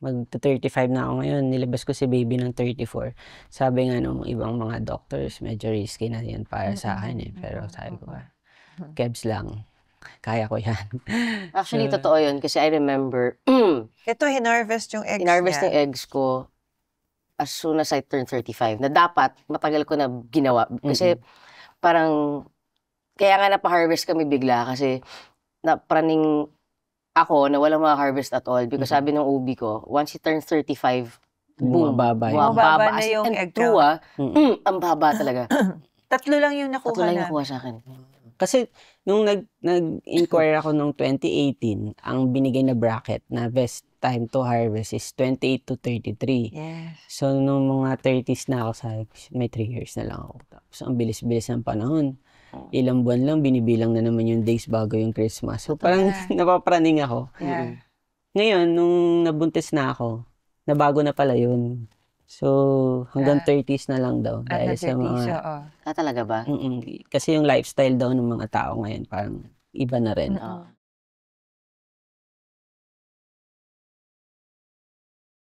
Mag-35 na ako ngayon. Nilabas ko si baby ng 34. Sabi nga nung ibang mga doctors, medyo risky na yan para sa akin eh. Pero sabi ko, kebs lang. Kaya ko yan. Actually, totoo yun. Kasi I remember, Ito, hinarvest yung eggs hinarvest niya. yung eggs ko as soon as I turned 35. Na dapat, matagal ko na ginawa. Kasi parang, kaya nga napaharvest kami bigla. Kasi napraning ako na walang ma-harvest at all. Because sabi ng ubi ko, once you turn 35, boom, Bumababa yun. Bumababa na As in, yung and egg true count. ang baba talaga. 3 lang yung Tatlo nakuha lang yung na. nakuha sa akin. Kasi nung nag-inquire ako nung 2018, ang binigay na bracket na best time to harvest is 28 to 33. Yes. So nung mga 30s na ako, sabi ko, may 3 years na lang ako. Tapos ang bilis-bilis ng panahon. Ilang buwan lang, binibilang na naman yung days bago yung Christmas. So parang napapraning ako. Yeah. Ngayon, nung nabuntis na ako, nabago na pala yun. So, hanggang 30s na lang daw. Dahil sa mga... Talaga ba? Kasi yung lifestyle daw ng mga tao ngayon, parang iba na rin.